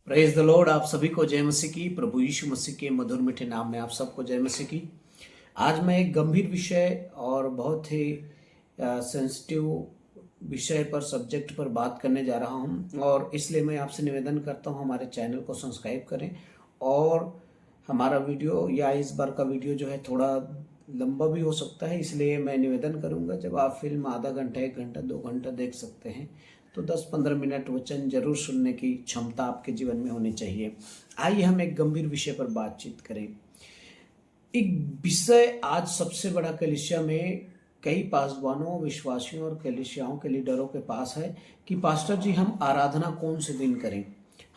Praise the Lord. आप सभी को जय मसीह की। प्रभु यीशु मसीह के मधुर मीठे नाम में आप सबको जय मसीह की। आज मैं एक गंभीर विषय और बहुत ही सेंसिटिव विषय पर सब्जेक्ट पर बात करने जा रहा हूं, और इसलिए मैं आपसे निवेदन करता हूं हमारे चैनल को सब्सक्राइब करें। और हमारा वीडियो या इस बार का वीडियो जो है थोड़ा लंबा भी हो सकता है, इसलिए मैं निवेदन करूंगा जब आप फिल्म आधा घंटा, 1 घंटा, 2 घंटा देख सकते हैं तो 10-15 मिनट वचन जरूर सुनने की क्षमता आपके जीवन में होनी चाहिए। आइए हम एक गंभीर विषय पर बातचीत करें। एक विषय आज सबसे बड़ा कलीसिया में कई पासवानों, विश्वासियों और कलीसियाओं के लीडरों के पास है कि पास्टर जी, हम आराधना कौन से दिन करें?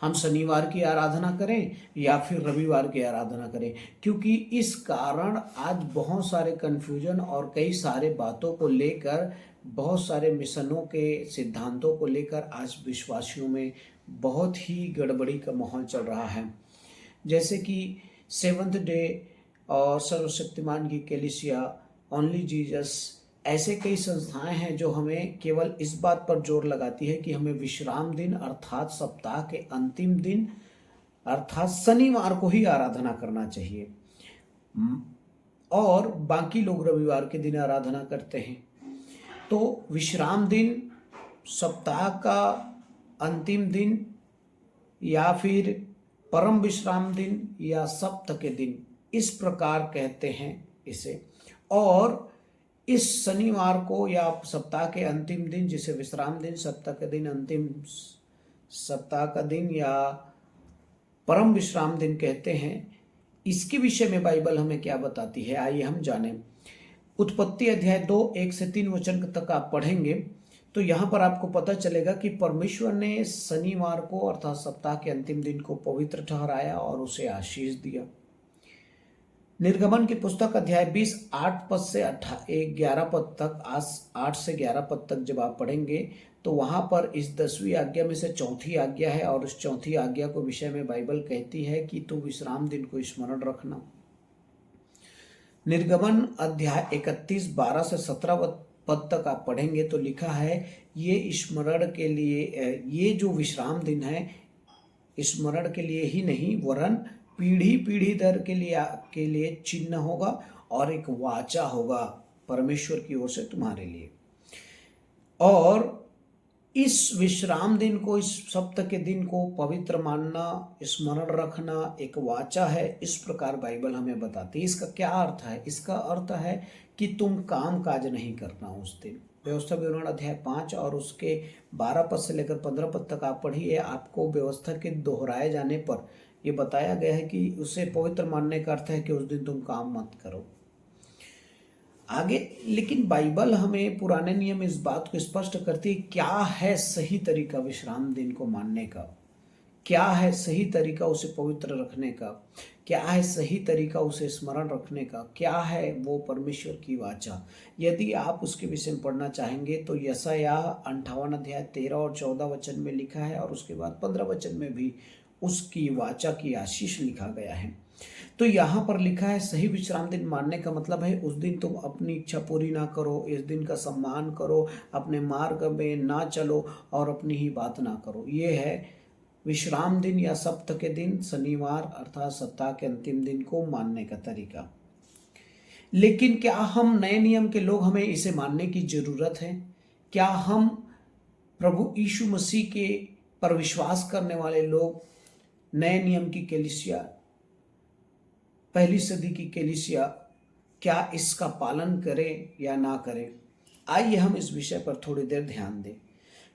हम शनिवार की आराधना करें या फिर रविवार की आराधना करें? क्योंकि इस कारण आज बहुत सारे कन्फ्यूजन और कई सारे बातों को लेकर, बहुत सारे मिशनों के सिद्धांतों को लेकर आज विश्वासियों में बहुत ही गड़बड़ी का माहौल चल रहा है। जैसे कि सेवंथ डे और सर्वशक्तिमान की कलीसिया, ओनली जीसस, ऐसे कई संस्थाएं हैं जो हमें केवल इस बात पर जोर लगाती है कि हमें विश्राम दिन अर्थात सप्ताह के अंतिम दिन अर्थात शनिवार को ही आराधना करना चाहिए, और बाकी लोग रविवार के दिन आराधना करते हैं। तो विश्राम दिन, सप्ताह का अंतिम दिन, या फिर परम विश्राम दिन या सप्त के दिन, इस प्रकार कहते हैं इसे। और इस शनिवार को या सप्ताह के अंतिम दिन, जिसे विश्राम दिन, सप्ताह का दिन, अंतिम सप्ताह का दिन या परम विश्राम दिन कहते हैं, इसके विषय में बाइबल हमें क्या बताती है, आइए हम जानें। उत्पत्ति अध्याय 2:1-3 वचन तक आप पढ़ेंगे तो यहाँ पर आपको पता चलेगा कि परमेश्वर ने शनिवार को अर्थात सप्ताह के अंतिम दिन को पवित्र ठहराया और उसे आशीष दिया। निर्गमन की पुस्तक अध्याय 20 8 पद से 11 पद तक, 8 से 11 पद तक जब आप पढ़ेंगे तो वहां पर इस 10वीं आज्ञा में से चौथी आज्ञा है, और उस चौथी आज्ञा को विषय में बाइबल कहती है कि तू विश्राम दिन को स्मरण रखना। निर्गमन अध्याय 31 12 से 17 पद तक आप पढ़ेंगे तो लिखा है, ये स्मरण के लिए, ये जो विश्राम दिन है स्मरण के लिए ही नहीं वरन पीढ़ी पीढ़ी दर के लिए चिन्ह होगा और एक वाचा होगा परमेश्वर की ओर से तुम्हारे लिए। और इस विश्राम दिन को, इस सप्ताह के दिन को पवित्र मानना, स्मरण रखना एक वाचा है, इस प्रकार बाइबल हमें बताती है। इसका क्या अर्थ है? इसका अर्थ है कि तुम काम काज नहीं करना उस दिन। व्यवस्था विवरण अध्याय 5 और उसके 12 पद से लेकर 15 पद तक आप पढ़िए। आपको व्यवस्था के दोहराए जाने पर यह बताया गया है कि उसे पवित्र मानने का अर्थ है कि उस दिन तुम काम मत करो आगे। लेकिन बाइबल हमें पुराने नियम इस बात को स्पष्ट करती है क्या है सही तरीका विश्राम दिन को मानने का, क्या है सही तरीका उसे पवित्र रखने का, क्या है सही तरीका उसे स्मरण रखने का, क्या है वो परमेश्वर की वाचा। यदि आप उसके विषय में पढ़ना चाहेंगे तो यशायाह 58 अध्याय 13 और 14 वचन में लिखा है, और उसके बाद 15 वचन में भी उसकी वाचा की आशीष लिखा गया है। तो यहाँ पर लिखा है सही विश्राम दिन मानने का मतलब है उस दिन तुम अपनी इच्छा पूरी ना करो, इस दिन का सम्मान करो, अपने मार्ग में ना चलो और अपनी ही बात ना करो। ये है विश्राम दिन या सप्ताह के दिन, शनिवार अर्थात सप्ताह के अंतिम दिन को मानने का तरीका। लेकिन क्या हम नए नियम के लोग, हमें इसे मानने की जरूरत है? क्या हम प्रभु यीशु मसीह के पर विश्वास करने वाले लोग, नए नियम की कलीसिया, पहली सदी की कलीसिया, क्या इसका पालन करें या ना करें? आइए हम इस विषय पर थोड़ी देर ध्यान दें।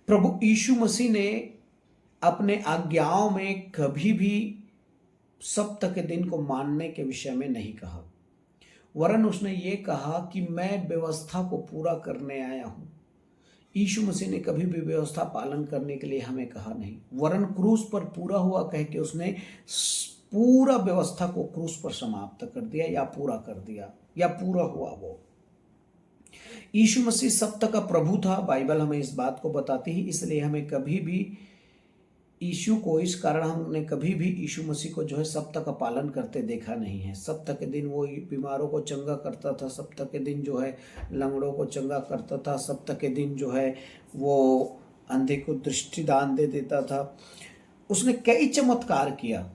प्रभु यीशु मसीह ने अपने आज्ञाओं में कभी भी सप्ताह के दिन को मानने के विषय में नहीं कहा, वरन उसने ये कहा कि मैं व्यवस्था को पूरा करने आया हूं। यीशु मसीह ने कभी भी व्यवस्था पालन करने के लिए हमें कहा नहीं, वरन क्रूस पर पूरा हुआ कह के उसने पूरा व्यवस्था को क्रूस पर समाप्त कर दिया या पूरा कर दिया या पूरा हुआ वो। यीशु मसीह सप्ताह का प्रभु था, बाइबल हमें इस बात को बताती है। इसलिए हमें कभी भी यीशु को, इस कारण हमने कभी भी यीशु मसीह को जो है सप्ताह का पालन करते देखा नहीं है। सप्ताह के दिन वो बीमारों को चंगा करता था, सप्ताह के दिन जो है लंगड़ों को चंगा करता था, सप्ताह के दिन जो है वो अंधे को दृष्टि दान दे देता था, उसने कई चमत्कार किया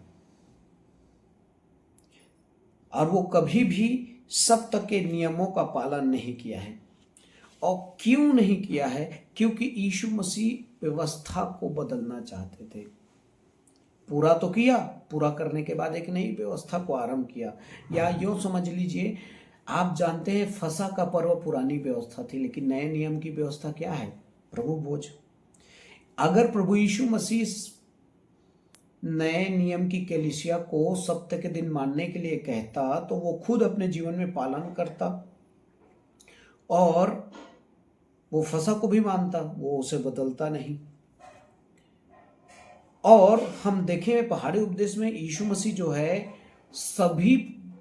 और वो कभी भी सप्ताह के नियमों का पालन नहीं किया है। और क्यों नहीं किया है? क्योंकि यीशु मसीह व्यवस्था को बदलना चाहते थे। पूरा तो किया, पूरा करने के बाद एक नई व्यवस्था को आरंभ किया। या यूं समझ लीजिए, आप जानते हैं फसह का पर्व पुरानी व्यवस्था थी, लेकिन नए नियम की व्यवस्था क्या है? प्रभु भोज। अगर प्रभु यीशु मसीह नए नियम की कलीसिया को सप्ताह के दिन मानने के लिए कहता तो वो खुद अपने जीवन में पालन करता और वो फसह को भी मानता, वो उसे बदलता नहीं। और हम देखें पहाड़ी उपदेश में यीशु मसीह जो है सभी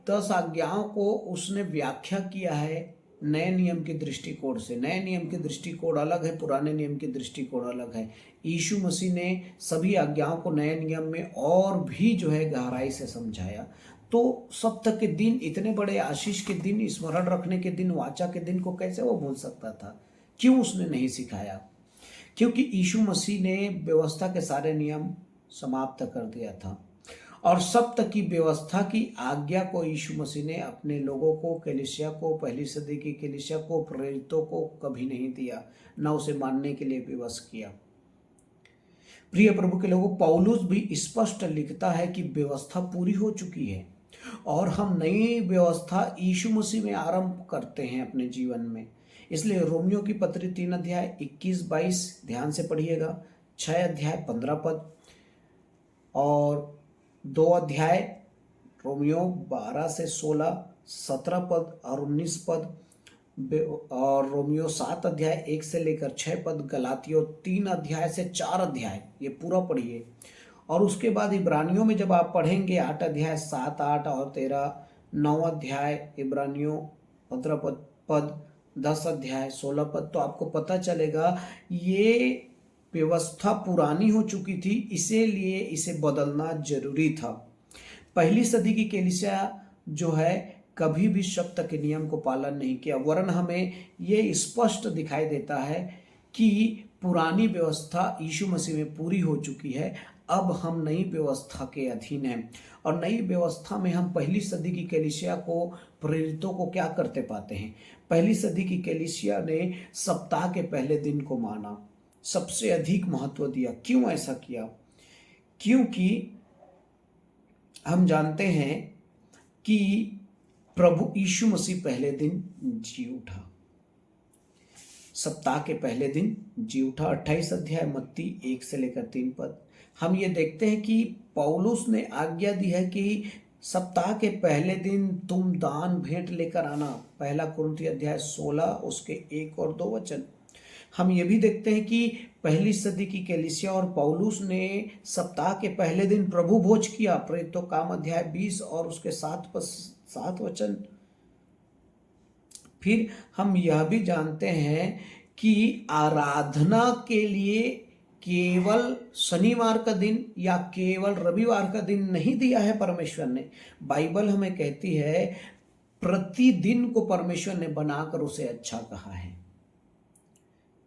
10 आज्ञाओं को उसने व्याख्या किया है नए नियम के दृष्टिकोण से। नए नियम के दृष्टिकोण अलग है, पुराने नियम के दृष्टिकोण अलग है। यीशु मसीह ने सभी आज्ञाओं को नए नियम में और भी जो है गहराई से समझाया। तो सप्ताह के दिन, इतने बड़े आशीष के दिन, स्मरण रखने के दिन, वाचा के दिन को कैसे वो भूल सकता था? क्यों उसने नहीं सिखाया? क्योंकि यीशु मसीह ने व्यवस्था के सारे नियम समाप्त कर दिया था और सप्ताह की व्यवस्था की आज्ञा को यीशु मसीह ने अपने लोगों को, कलीसिया को, पहली सदी की कलीसिया को, प्रेरितों को कभी नहीं दिया, न उसे मानने के लिए विवश किया। प्रिय प्रभु के लोगों, पौलुस भी स्पष्ट लिखता है कि व्यवस्था पूरी हो चुकी है और हम नई व्यवस्था यीशु मसीह में आरंभ करते हैं अपने जीवन में। इसलिए रोमियो की पत्री 3 अध्याय 21-22 ध्यान से पढ़िएगा, 6 अध्याय 15 पद और 2 अध्याय रोमियो 12 से 16, 17 पद और 19 पद और रोमियो 7 अध्याय 1 से लेकर 6 पद, गलातियों 3 अध्याय से 4 अध्याय, ये पूरा पढ़िए। और उसके बाद इब्रानियों में जब आप पढ़ेंगे 8 अध्याय 7, 8 और 13, 9 अध्याय इब्रानियों 15 पद, 10 अध्याय 16 पद, तो आपको पता चलेगा ये व्यवस्था पुरानी हो चुकी थी, इसीलिए इसे बदलना जरूरी था। पहली सदी की कलीसिया जो है कभी भी सप्ताह के नियम को पालन नहीं किया, वरन हमें ये स्पष्ट दिखाई देता है कि पुरानी व्यवस्था यीशु मसीह में पूरी हो चुकी है। अब हम नई व्यवस्था के अधीन हैं और नई व्यवस्था में हम पहली सदी की कलीसिया को, प्रेरितों को क्या करते पाते हैं? पहली सदी की कलीसिया ने सप्ताह के पहले दिन को माना, सबसे अधिक महत्व दिया। क्यों ऐसा किया? क्योंकि हम जानते हैं कि प्रभु यीशु मसीह पहले दिन जी उठा, सप्ताह के पहले दिन जी उठा। 28 अध्याय मत्ती 1 से लेकर 3 पद हम ये देखते हैं कि पौलुस ने आज्ञा दी है कि सप्ताह के पहले दिन तुम दान भेंट लेकर आना। पहला कुरिन्थी अध्याय 16 उसके 1 और 2 वचन। हम ये भी देखते हैं कि पहली सदी की कलीसिया और पौलुस ने सप्ताह के पहले दिन प्रभु भोज किया। प्रेरितों काम अध्याय 20 और उसके 7 वचन। फिर हम यह भी जानते हैं कि आराधना के लिए केवल शनिवार का दिन या केवल रविवार का दिन नहीं दिया है परमेश्वर ने। बाइबल हमें कहती है प्रतिदिन को परमेश्वर ने बनाकर उसे अच्छा कहा है।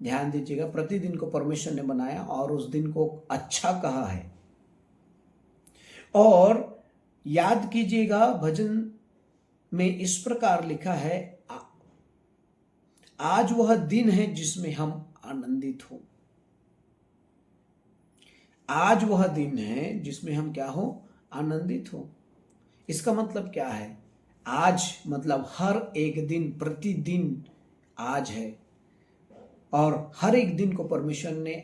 ध्यान दीजिएगा, प्रतिदिन को परमेश्वर ने बनाया और उस दिन को अच्छा कहा है। और याद कीजिएगा, भजन में इस प्रकार लिखा है, आज वह दिन है जिसमें हम आनंदित हो। आज वह दिन है जिसमें हम क्या हो? आनंदित हो। इसका मतलब क्या है? आज मतलब हर एक दिन, प्रतिदिन आज है और हर एक दिन को परमेश्वर ने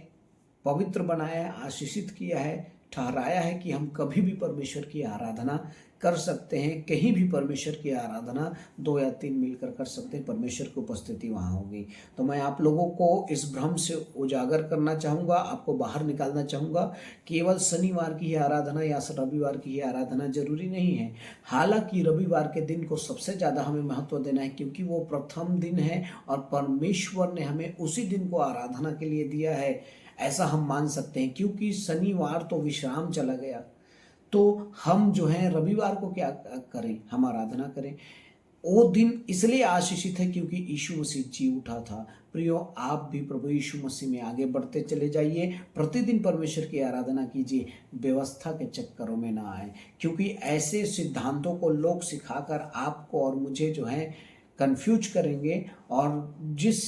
पवित्र बनाया है, आशीषित किया है, ठहराया है कि हम कभी भी परमेश्वर की आराधना कर सकते हैं। कहीं भी परमेश्वर की आराधना 2 या 3 मिलकर कर सकते हैं, परमेश्वर की उपस्थिति वहाँ होगी। तो मैं आप लोगों को इस भ्रम से उजागर करना चाहूँगा, आपको बाहर निकालना चाहूँगा। केवल शनिवार की ही आराधना या रविवार की ही आराधना जरूरी नहीं है। हालांकि रविवार के दिन को सबसे ज़्यादा हमें महत्व देना है क्योंकि वो प्रथम दिन है और परमेश्वर ने हमें उसी दिन को आराधना के लिए दिया है, ऐसा हम मान सकते हैं। क्योंकि शनिवार तो विश्राम चला गया, तो हम जो हैं रविवार को क्या करें? हम आराधना करें। वो दिन इसलिए आशीषित है क्योंकि यीशु मसीह जी उठा था। प्रियो, आप भी प्रभु यीशु मसीह में आगे बढ़ते चले जाइए, प्रतिदिन परमेश्वर की आराधना कीजिए, व्यवस्था के चक्करों में ना आए, क्योंकि ऐसे सिद्धांतों को लोग सिखाकर आपको और मुझे जो है कंफ्यूज करेंगे, और जिस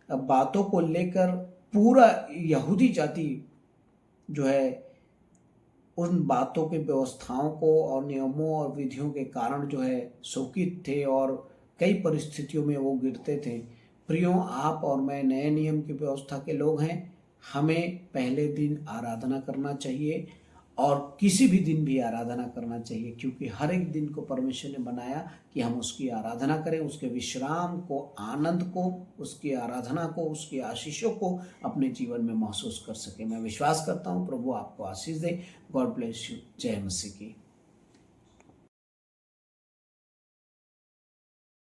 बातों को लेकर पूरा यहूदी जाति जो है उन बातों की व्यवस्थाओं को और नियमों और विधियों के कारण जो है शोकित थे और कई परिस्थितियों में वो गिरते थे। प्रियो, आप और मैं नए नियम की व्यवस्था के लोग हैं। हमें पहले दिन आराधना करना चाहिए और किसी भी दिन भी आराधना करना चाहिए, क्योंकि हर एक दिन को परमेश्वर ने बनाया कि हम उसकी आराधना करें, उसके विश्राम को, आनंद को, उसकी आराधना को, उसकी आशीषों को अपने जीवन में महसूस कर सके। मैं विश्वास करता हूँ प्रभु आपको आशीष दे। God bless you. जय मसीह की।